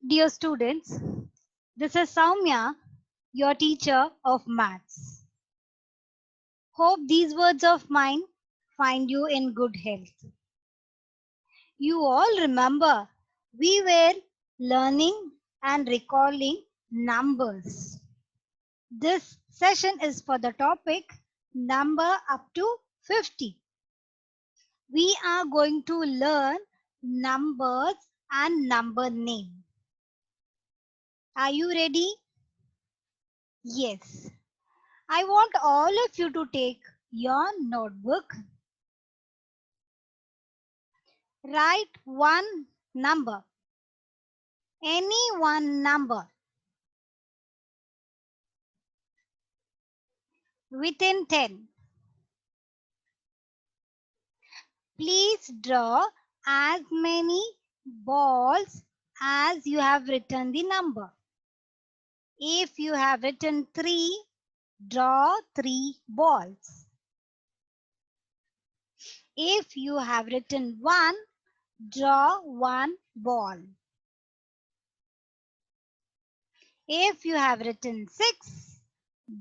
Dear students, this is Soumya, your teacher of maths. Hope these words of mine find you in good health. You all remember we were learning and recalling numbers. This session is for the topic number up to 50. We are going to learn numbers and number name. Are you ready? Yes. I want all of you to take your notebook. Write one number, any one number within 10. Please draw as many balls as you have written the number. If you have written 3, draw 3 balls. If you have written 1, draw 1 ball. If you have written 6,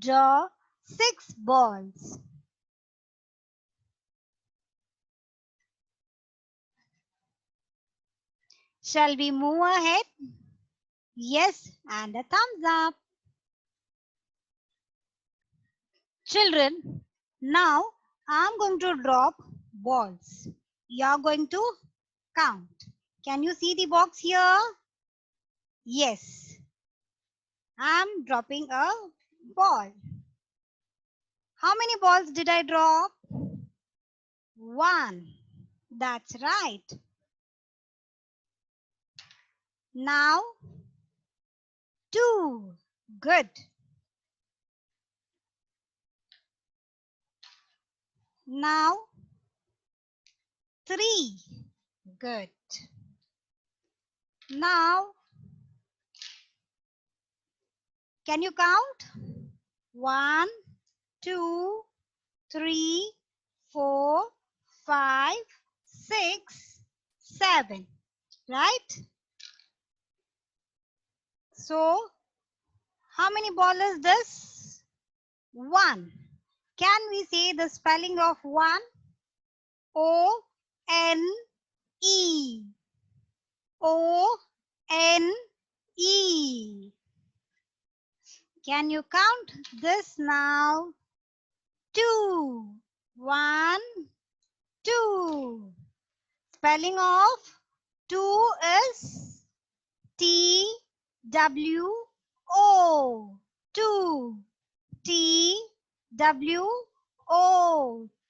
draw 6 balls. Shall we move ahead? Yes, and a thumbs up. Children, now I'm going to drop balls. You're going to count. Can you see the box here? Yes. I'm dropping a ball. How many balls did I drop? 1. That's right. Now 2. Good. Now 3. Good. Now, can you count? 1, 2, 3, 4, 5, 6, 7. Right? So, how many ball is this? 1. Can we say the spelling of 1? O-N-E. O-N-E. Can you count this now? 2. 1, 2. Spelling of 2 is T-W-O. 2. T-W-O.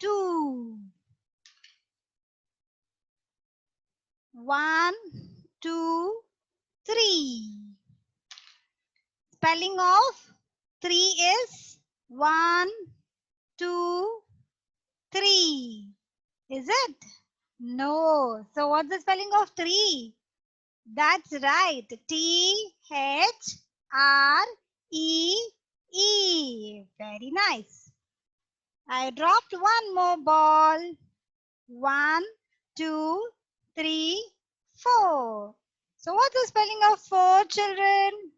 2. 1, 2, 3. Spelling of 3 is 1, 2, 3. Is it? No. So what's the spelling of 3? That's right. T-H-R-E-E. Very nice. I dropped one more ball. 1, 2, 3, 4. So what's the spelling of 4, children?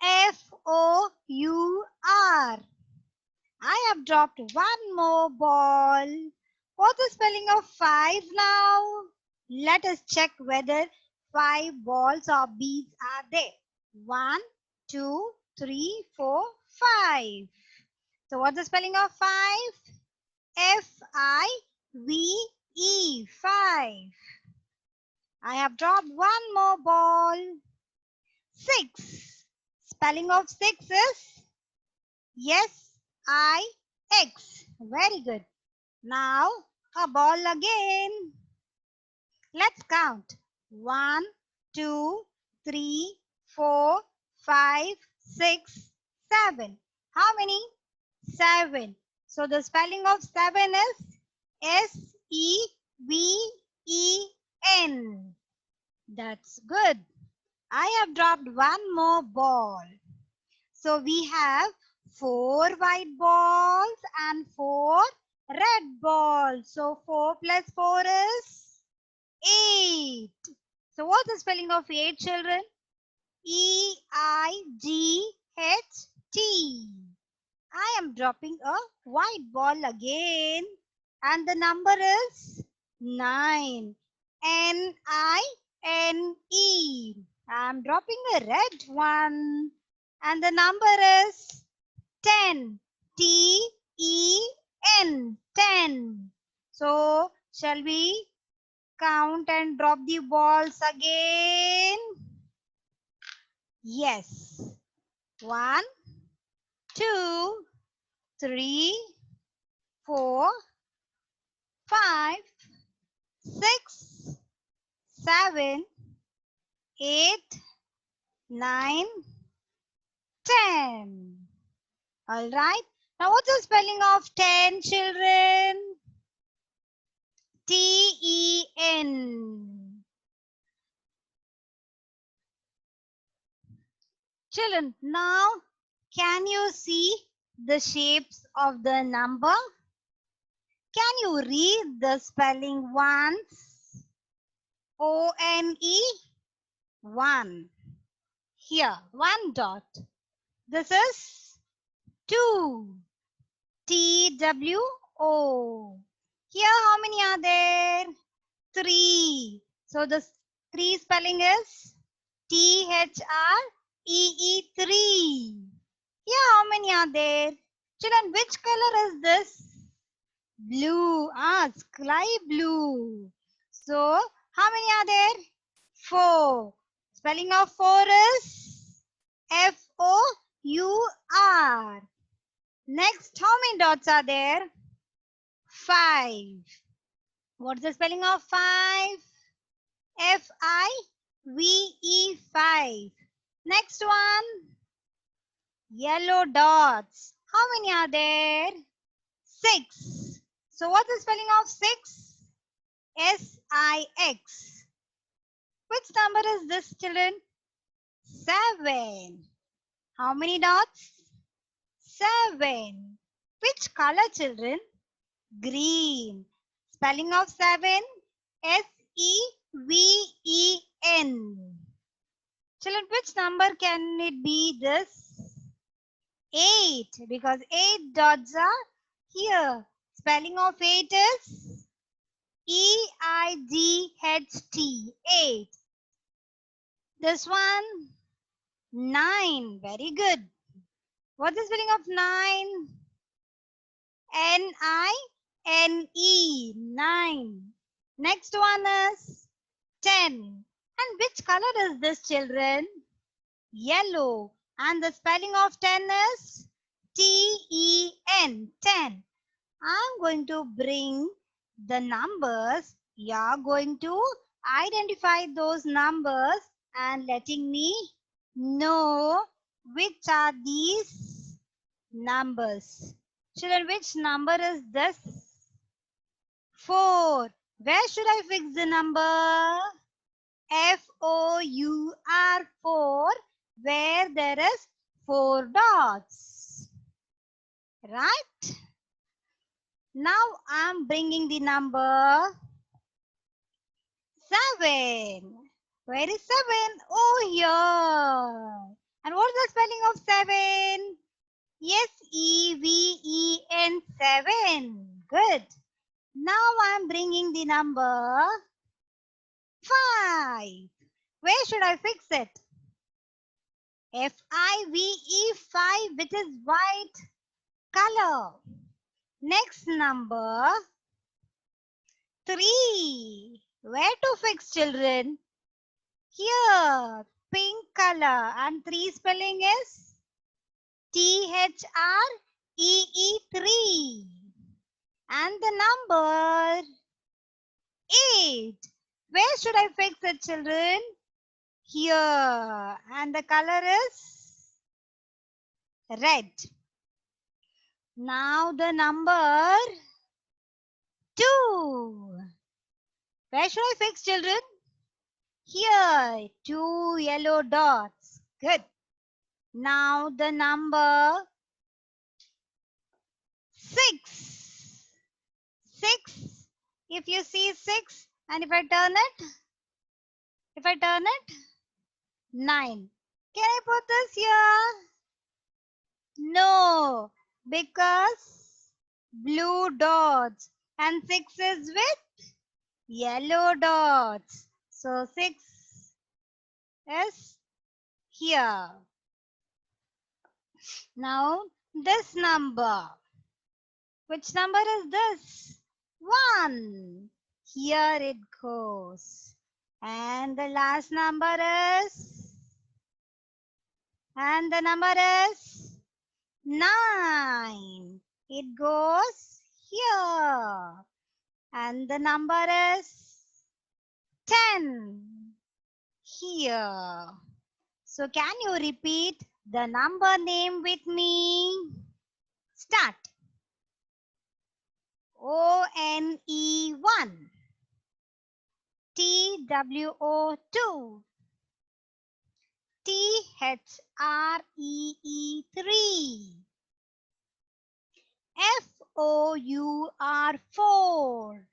F-O-U-R. I have dropped one more ball. What's the spelling of 5 now? Let us check whether 5 balls or beads are there. 1, 2, 3, 4, 5. So what's the spelling of 5? F-I-V-E. 5. I have dropped one more ball. 6. Spelling of 6 is S-I-X. Very good. Now a ball again. Let's count. 1, 2, 3, 4, 5, 6, 7. How many? 7. So the spelling of 7 is S-E-V-E-N. That's good. I have dropped one more ball. So we have 4 white balls and 4 red balls. So 4 plus 4 is 8. So what's the spelling of 8, children? E-I-G-H-T. I am dropping a white ball again. And the number is 9. N-I-N-E. I am dropping a red one. And the number is 10. T-E-N. 10. So, shall we count and drop the balls again? Yes. 1, 2, 3, 4, 5, 6, 7, 8, 9, 10. All right. Now, what's the spelling of 10, children? T-E-N. Children, now can you see the shapes of the number? Can you read the spelling once? O-N-E, 1. Here, 1 dot. This is 2. T-W-O. Here, how many are there? 3. So, the 3 spelling is T-H-R-E-E, 3. Here, how many are there? Children, which color is this? Blue. Sky blue. So, how many are there? 4. Spelling of 4 is F-O-U-R. Next, how many dots are there? 5. What's the spelling of 5? F-I-V-E, 5. Next one, yellow dots. How many are there? 6. So what's the spelling of 6? S-I-X. Which number is this, children? 7. How many dots? 7. Which color, children? Green. Spelling of 7? S-E-V-E-N. Children, which number can it be this? 8. Because 8 dots are here. Spelling of 8 is E-I-G-H-T. 8. This one, 9. Very good. What's the spelling of 9? N-I-N-E. 9. Next one is 10. And which color is this, children? Yellow. And the spelling of 10 is T-E-N. 10. I'm going to bring the numbers. You're going to identify those numbers and letting me know which are these numbers. Children, which number is this? 4. Where should I fix the number? F-O-U-R, 4, where there is 4 dots. Right? Now I'm bringing the number 7. Where is 7? Oh, here. And what is the spelling of 7? S-E-V-E-N, 7. Good. Now I'm bringing the number 5. Where should I fix it? F-I-V-E, 5, which is white color. Next number 3. Where to fix, children? Here, pink color. And 3 spelling is T-H-R-E-E, 3. And the number 8. Where should I fix it, children? Here. And the color is red. Now the number 2. Where should I fix, children? Here. 2 yellow dots. Good. Now the number 6. 6. If you see 6 and if I turn it, If I turn it, 9. Can I put this here? No, because blue dots and 6 is with yellow dots. So 6 is here. Now this number. Which number is this? 1. Here it goes. And the last number is? And the number is 9. It goes here. And the number is 10 here. So can you repeat the number name with me? Start. ONE 1, TWO 2, THREE 3, FOUR 4,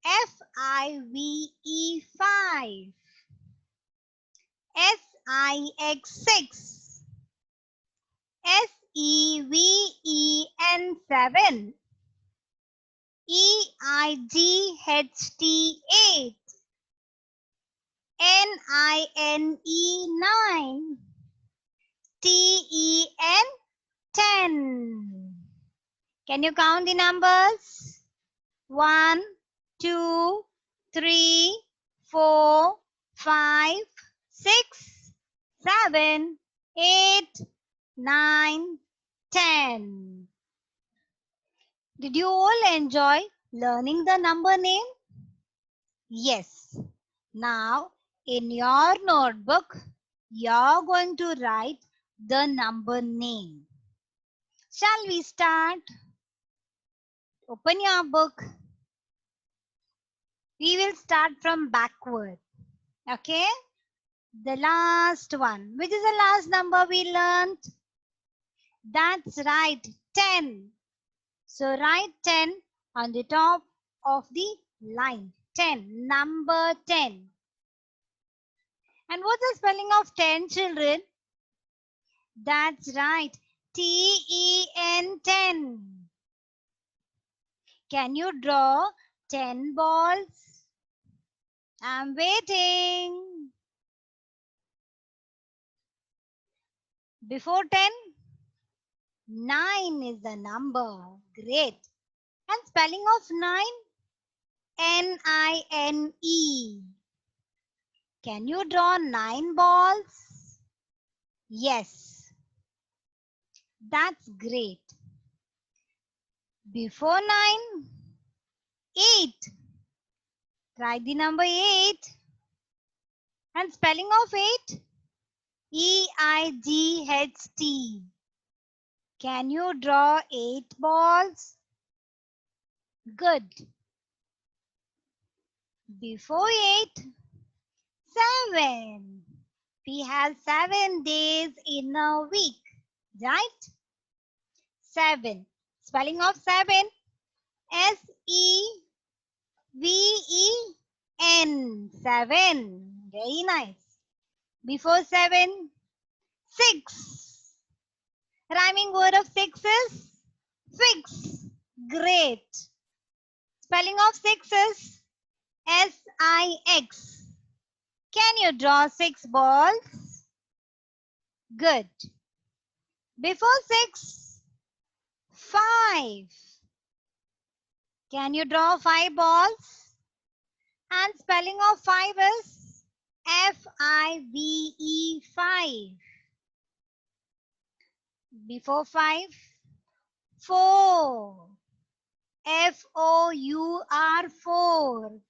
FIVE 5, SIX 6, SEVEN 7, EIGHT 8, NINE 9, TEN 10. Can you count the numbers? 1, 2, 3, 4, 5, 6, 7, 8, 9, 10. Did you all enjoy learning the number name? Yes. Now, in your notebook, you're going to write the number name. Shall we start? Open your book. We will start from backward. Okay? The last one. Which is the last number we learned? That's right, 10. So write 10 on the top of the line. 10. Number 10. And what's the spelling of 10, children? That's right. TEN 10. Can you draw 10 balls? I'm waiting. Before 10, 9 is the number. Great. And spelling of 9? NINE. Can you draw 9 balls? Yes. That's great. Before 9, 8. Try the number 8. And spelling of 8? EIGHT. Can you draw 8 balls? Good. Before 8, 7. We have 7 days in a week, right? 7. Spelling of 7? SEVEN. 7. Very nice. Before 7, 6. Rhyming word of 6 is fix. Great. Spelling of 6 is SIX. Can you draw 6 balls? Good. Before 6, 5. Can you draw 5 balls? And spelling of 5 is FIVE 5. Before 5, 4. FOUR 4.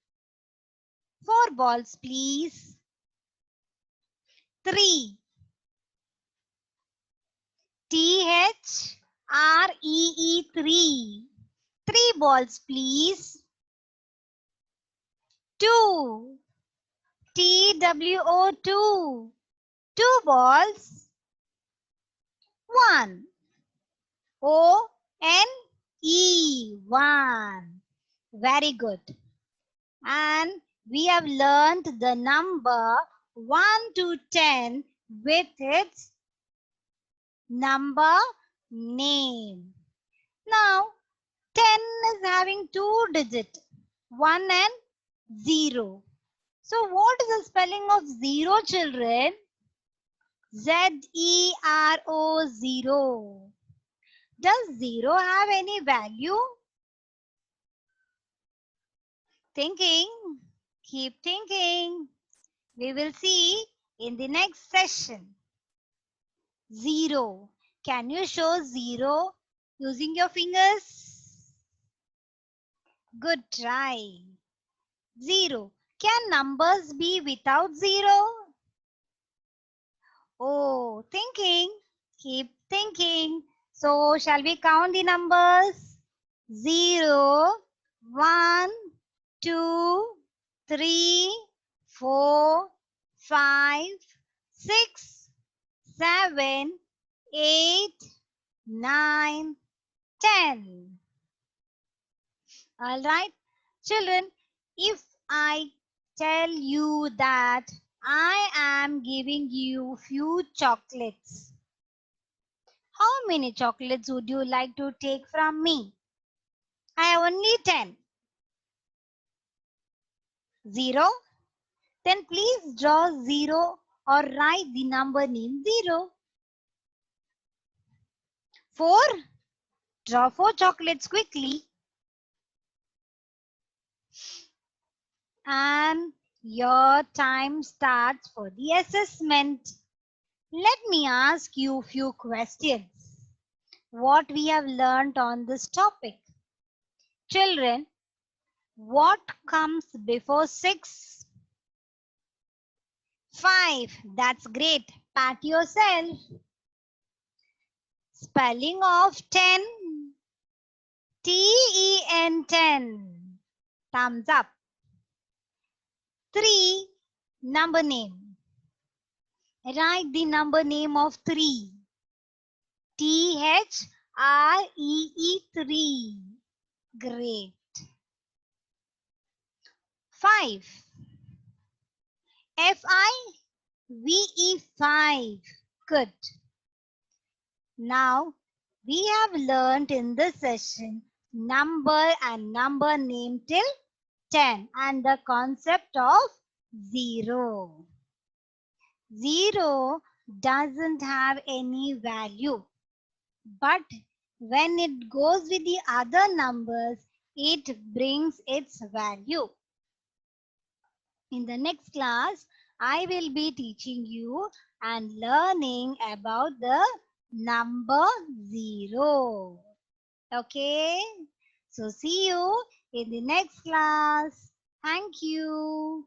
4 balls, please. 3. THREE 3. 3 balls, please. 2. TWO 2. 2 balls. 1. ONE 1. Very good. And we have learned the number 1 to 10 with its number name. Now, 10 is having two digits, 1 and 0. So, what is the spelling of 0, children? Z-E-R-O, 0. Does 0 have any value? Thinking. Keep thinking. We will see in the next session. 0. Can you show 0 using your fingers? Good try. 0. Can numbers be without 0? Oh, thinking. Keep thinking. So, shall we count the numbers? 0, 1, 2, 3, 4, 5, 6, 7, 8, 9, 10. All right. Children, if I tell you that I am giving you few chocolates, how many chocolates would you like to take from me? I have only 10. 0? Then please draw 0 or write the number name 0. 4? Draw 4 chocolates quickly. And your time starts for the assessment. Let me ask you few questions. What we have learnt on this topic. Children, what comes before 6? 5. That's great. Pat yourself. Spelling of 10. T-E-N 10. Thumbs up. 3. Number name. Write the number name of 3. T-H-R-E-E 3. Great. 5. F-I-V-E 5. Good. Now, we have learnt in this session number and number name till 10 and the concept of 0. 0 doesn't have any value, but when it goes with the other numbers, it brings its value. In the next class, I will be teaching you and learning about the number 0. Okay? So see you in the next class. Thank you.